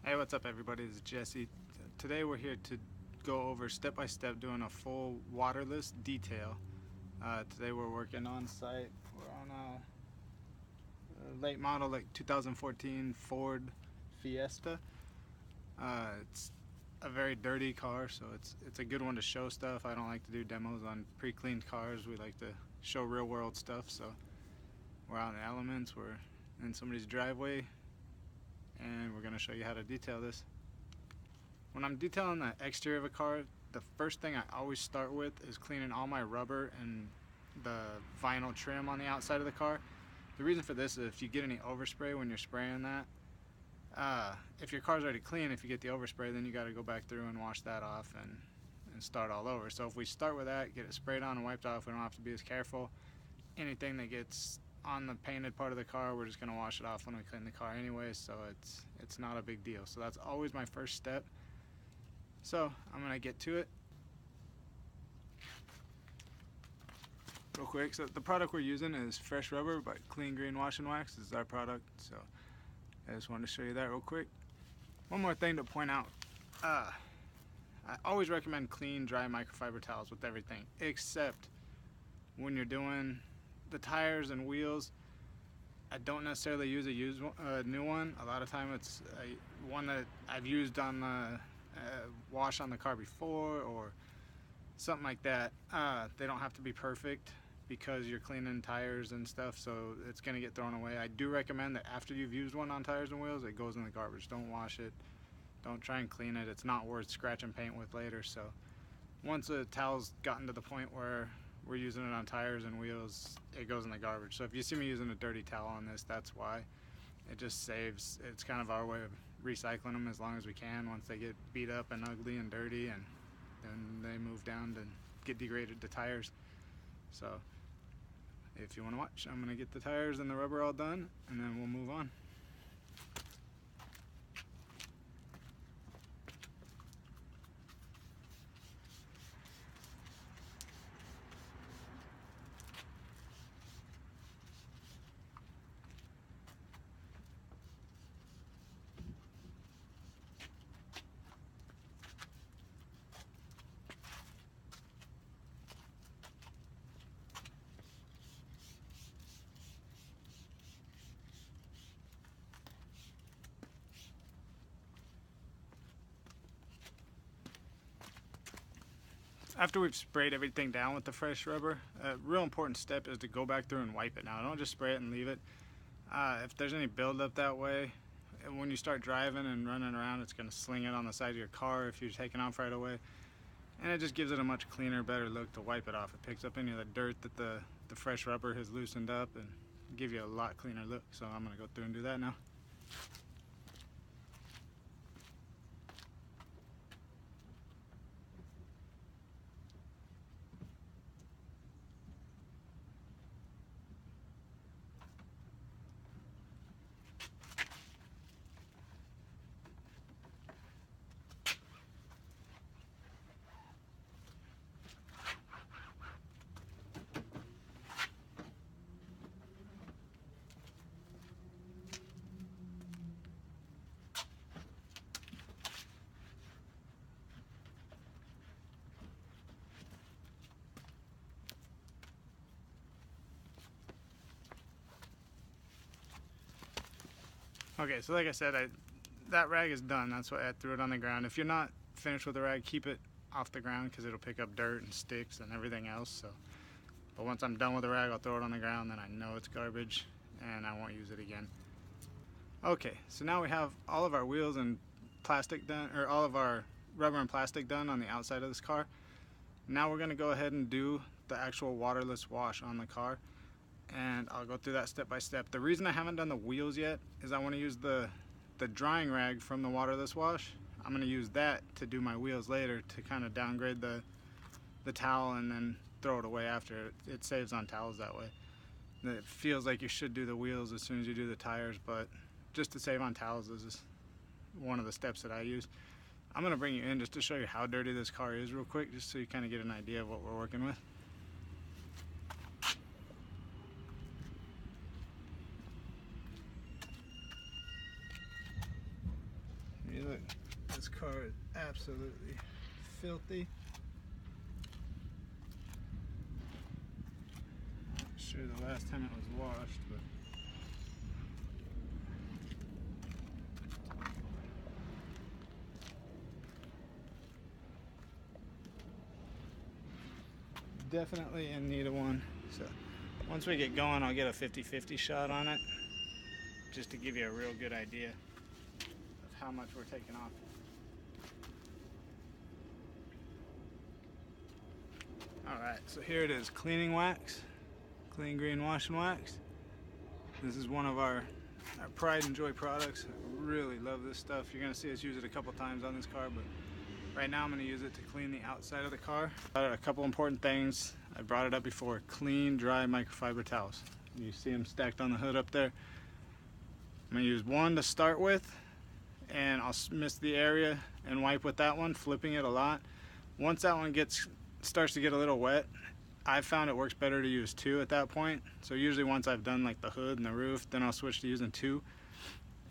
Hey, what's up everybody? This is Jesse. Today we're here to go over step by step doing a full waterless detail. Today we're working on site. We're on a late model like 2014 Ford Fiesta. It's a very dirty car, so it's a good one to show stuff. I don't like to do demos on pre-cleaned cars. We like to show real world stuff. So we're out in the elements. We're in somebody's driveway, and we're gonna show you how to detail this. When I'm detailing the exterior of a car, the first thing I always start with is cleaning all my rubber and the vinyl trim on the outside of the car. The reason for this is if you get any overspray when you're spraying that, if your car's already clean, if you get the overspray, then you got to go back through and wash that off and start all over. So if we start with that, get it sprayed on and wiped off, we don't have to be as careful. Anything that gets on the painted part of the car, we're just going to wash it off when we clean the car anyway, so it's not a big deal. So that's always my first step. So I'm going to get to it real quick. So the product we're using is Fresh Rubber by Clean Green Wash and Wax. This is our product, so I just wanted to show you that real quick. One more thing to point out. I always recommend clean, dry microfiber towels with everything, except when you're doing the tires and wheels. I don't necessarily use a new one. A lot of time it's one that I've used on the wash on the car before or something like that. They don't have to be perfect because you're cleaning tires and stuff, so it's going to get thrown away. I do recommend that after you've used one on tires and wheels, it goes in the garbage. Don't wash it. Don't try and clean it. It's not worth scratching paint with later. So once a towel's gotten to the point where we're using it on tires and wheels, it goes in the garbage. So if you see me using a dirty towel on this, that's why. It just saves. It's kind of our way of recycling them as long as we can once they get beat up and ugly and dirty, and then they move down to get degraded to tires. So if you want to watch, I'm going to get the tires and the rubber all done, and then we'll move on. After we've sprayed everything down with the fresh rubber, a real important step is to go back through and wipe it. Now, don't just spray it and leave it. If there's any buildup that way, when you start driving and running around, it's going to sling it on the side of your car if you're taking off right away. And it just gives it a much cleaner, better look to wipe it off. It picks up any of the dirt that the fresh rubber has loosened up and give you a lot cleaner look. So I'm going to go through and do that now. Okay, so like I said, that rag is done. That's why I threw it on the ground. If you're not finished with the rag, keep it off the ground because it'll pick up dirt and sticks and everything else. So, but once I'm done with the rag, I'll throw it on the ground. Then I know it's garbage and I won't use it again. Okay, so now we have all of our wheels and plastic done, or all of our rubber and plastic done on the outside of this car. Now we're going to go ahead and do the actual waterless wash on the car, and I'll go through that step by step. The reason I haven't done the wheels yet is I want to use the drying rag from the waterless wash. I'm going to use that to do my wheels later to kind of downgrade the towel and then throw it away after. It saves on towels that way. It feels like you should do the wheels as soon as you do the tires, but just to save on towels, this is one of the steps that I use. I'm going to bring you in just to show you how dirty this car is real quick, just so you kind of get an idea of what we're working with. This car is absolutely filthy. Not sure the last time it was washed, but definitely in need of one. So once we get going, I'll get a 50-50 shot on it, just to give you a real good idea of how much we're taking off. Alright, so here it is, cleaning wax, clean green wash and wax. This is one of our pride and joy products. I really love this stuff. You're going to see us use it a couple times on this car, but right now I'm going to use it to clean the outside of the car. A couple important things. I brought it up before. Clean, dry microfiber towels. You see them stacked on the hood up there. I'm going to use one to start with, and I'll mist the area and wipe with that one, flipping it a lot. Once that one starts to get a little wet, I've found it works better to use two at that point. So usually once I've done like the hood and the roof, then I'll switch to using two.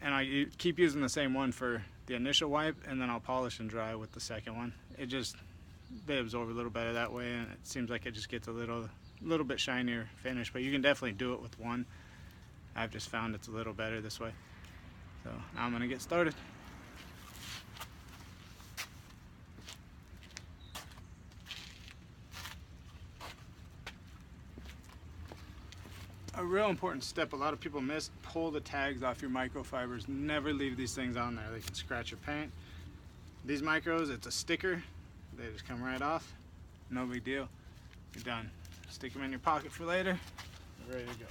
And I keep using the same one for the initial wipe, and then I'll polish and dry with the second one. They absorb a little better that way, and it seems like it just gets a little bit shinier finish, but you can definitely do it with one. I've just found it's a little better this way. So now I'm gonna get started. A real important step a lot of people miss: pull the tags off your microfibers. Never leave these things on there. They can scratch your paint. These micros, it's a sticker. They just come right off. No big deal. You're done. Stick them in your pocket for later. You're ready to go.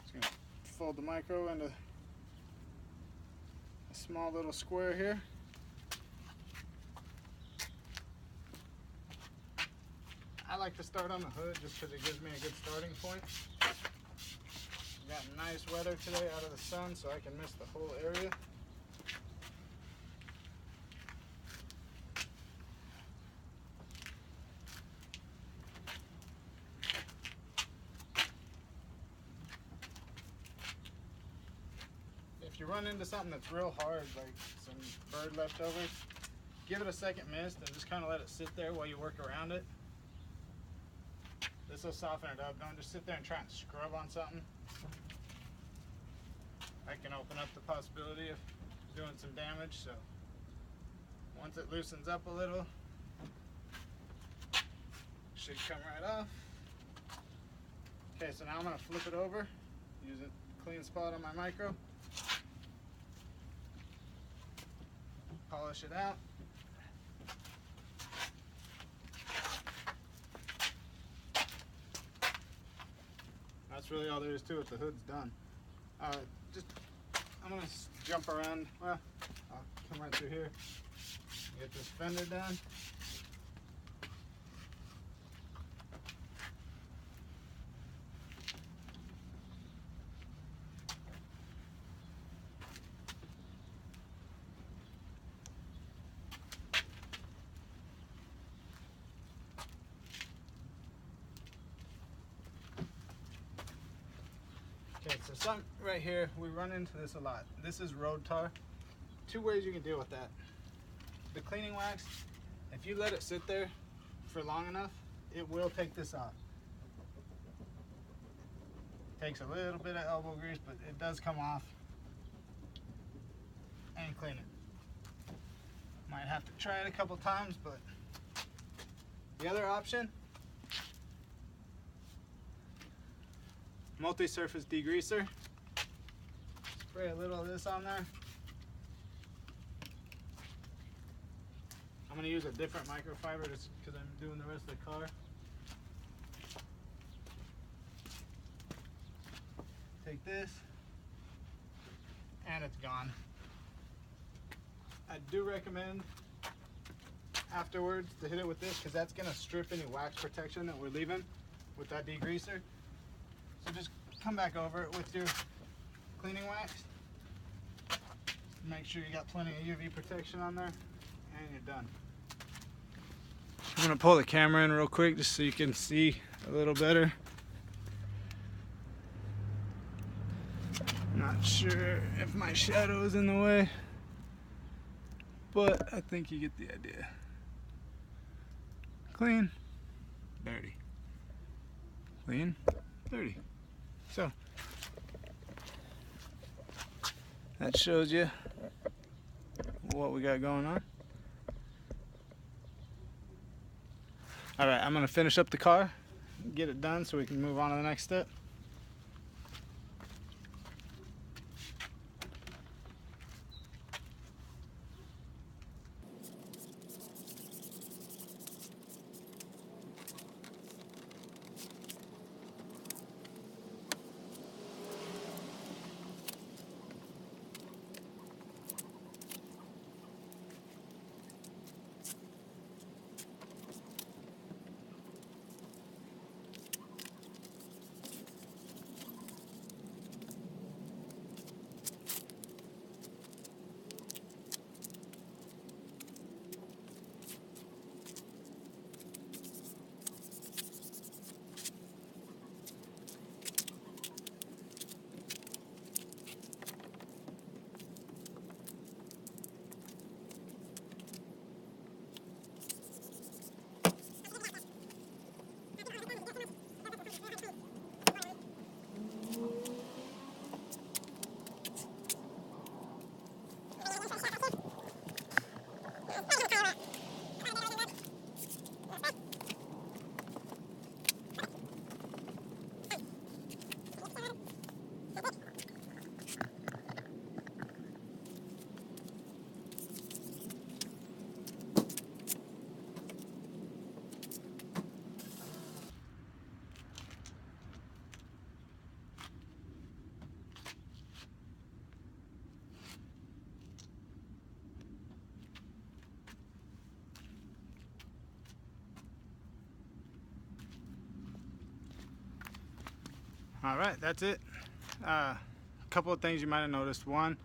Just gonna fold the micro into a small little square here. I like to start on the hood just because it gives me a good starting point. We got nice weather today out of the sun, so I can mist the whole area. If you run into something that's real hard, like some bird leftovers, give it a second mist and just kind of let it sit there while you work around it. This will soften it up. Don't just sit there and try and scrub on something. That can open up the possibility of doing some damage. So once it loosens up a little, should come right off. Okay, so now I'm going to flip it over, use a clean spot on my micro, polish it out. That's really all there is to it. The hood's done. I'm gonna jump around. Well, I'll come right through here. Get this fender done. Okay, so some right here, we run into this a lot. This is road tar. Two ways you can deal with that. The cleaning wax, if you let it sit there for long enough, it will take this off. Takes a little bit of elbow grease, but it does come off and clean it. Might have to try it a couple times, but the other option, multi-surface degreaser. Spray a little of this on there. I'm going to use a different microfiber just because I'm doing the rest of the car. Take this, and it's gone. I do recommend afterwards to hit it with this because that's going to strip any wax protection that we're leaving with that degreaser. So just come back over it with your cleaning wax. Make sure you got plenty of UV protection on there, and you're done. I'm going to pull the camera in real quick just so you can see a little better. I'm not Not sure if my shadow is in the way, but I think you get the idea. Clean, dirty. Clean, dirty. So that shows you what we got going on. Alright, I'm going to finish up the car, get it done so we can move on to the next step. Alright, that's it. A couple of things you might have noticed. One,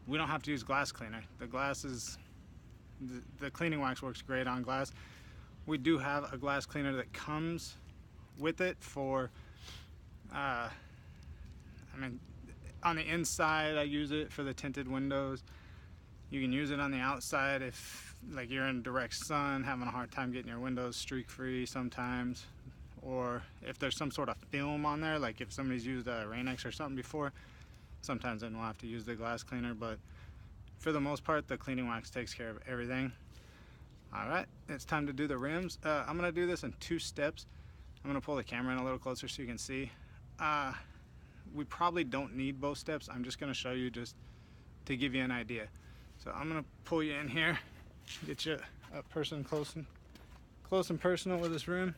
we don't have to use glass cleaner. The cleaning wax works great on glass. We do have a glass cleaner that comes with it for, I mean, on the inside I use it for the tinted windows. You can use it on the outside if like you're in direct sun, having a hard time getting your windows streak free sometimes. Or if there's some sort of film on there, like if somebody's used a Rain-X or something before, sometimes then we'll have to use the glass cleaner, but for the most part, the cleaning wax takes care of everything. Alright, it's time to do the rims. I'm going to do this in 2 steps. I'm going to pull the camera in a little closer so you can see. We probably don't need both steps. I'm just going to show you just to give you an idea. So I'm going to pull you in here, get you up close and personal with this rim.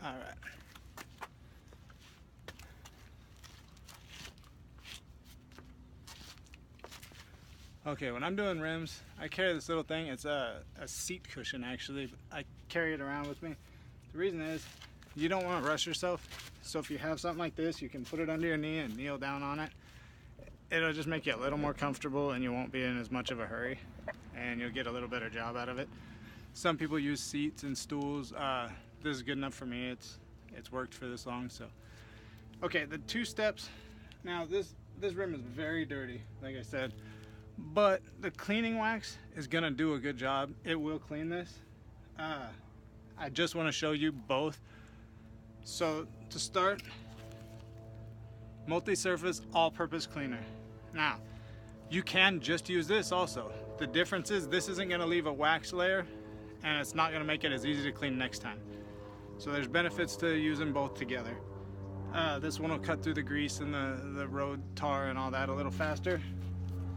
Alright. Okay, when I'm doing rims, I carry this little thing. It's a seat cushion actually. I carry it around with me. The reason is you don't want to rush yourself. So if you have something like this, you can put it under your knee and kneel down on it. It'll just make you a little more comfortable and you won't be in as much of a hurry and you'll get a little better job out of it. Some people use seats and stools. This is good enough for me. It's worked for this long. So okay, the 2 steps. Now this rim is very dirty, like I said, but the cleaning wax is gonna do a good job. It will clean this. I just want to show you both. So to start, multi-surface all-purpose cleaner. Now you can just use this also. The difference is this isn't going to leave a wax layer and it's not going to make it as easy to clean next time. So there's benefits to using both together. This one will cut through the grease and the road tar and all that a little faster.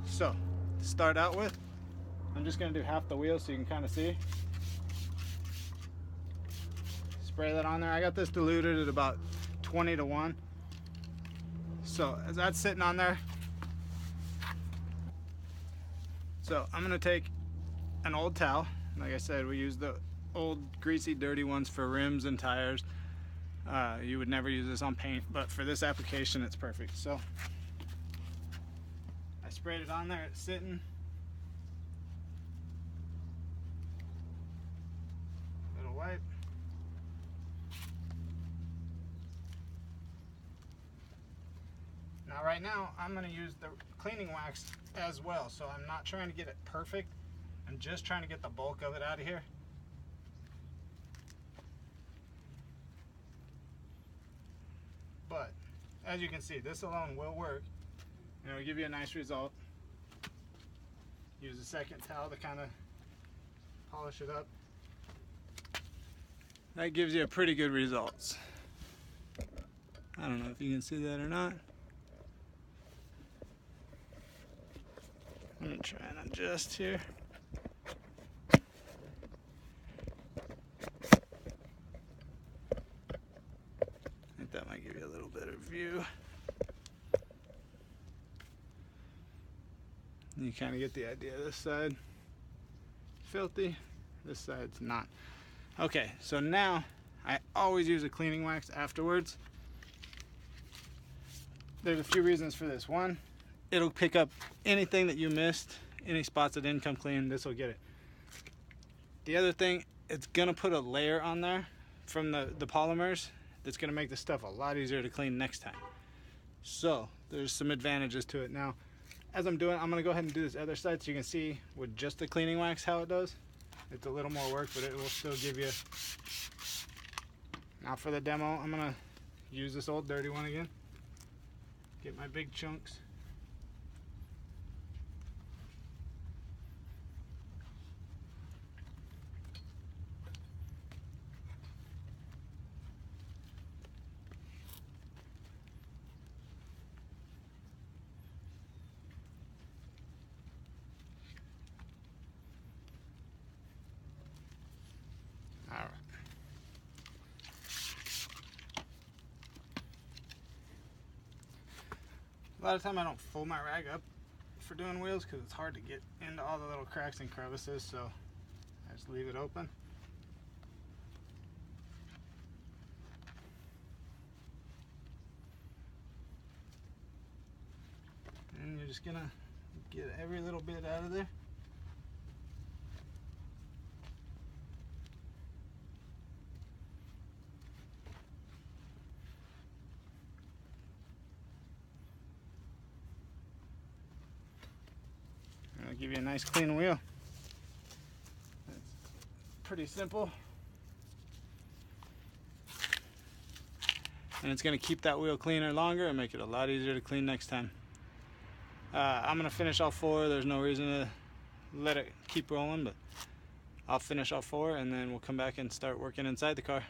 So to start out with, I'm just going to do half the wheel so you can kind of see. Spray that on there. I got this diluted at about 20-to-1. So as that's sitting on there, so I'm going to take an old towel. Like I said, we use the old greasy dirty ones for rims and tires. You would never use this on paint, but for this application it's perfect. So I sprayed it on there, it's sitting. Little wipe. Now right now, I'm going to use the cleaning wax as well, so I'm not trying to get it perfect. I'm just trying to get the bulk of it out of here. But as you can see, this alone will work, and it'll give you a nice result. Use a second towel to kind of polish it up. That gives you a pretty good results. I don't know if you can see that or not. I'm gonna try and adjust here. I think that might give you a little better view. You kind of get the idea. This side filthy, this side's not. Okay, so now I always use a cleaning wax afterwards. There's a few reasons for this. One, it'll pick up anything that you missed, any spots that didn't come clean, this will get it. The other thing, it's gonna put a layer on there from the polymers that's gonna make the stuff a lot easier to clean next time. So there's some advantages to it. Now, as I'm doing, I'm gonna go ahead and do this other side so you can see with just the cleaning wax how it does. It's a little more work, but it will still give you. Now for the demo, I'm gonna use this old dirty one again. Get my big chunks. All right. A lot of time I don't fold my rag up for doing wheels because it's hard to get into all the little cracks and crevices, so I just leave it open. And you're just gonna get every little bit out of there. I'll give you a nice clean wheel. It's pretty simple. And it's going to keep that wheel cleaner longer and make it a lot easier to clean next time. I'm going to finish all four. There's no reason to let it keep rolling, but I'll finish all four and then we'll come back and start working inside the car.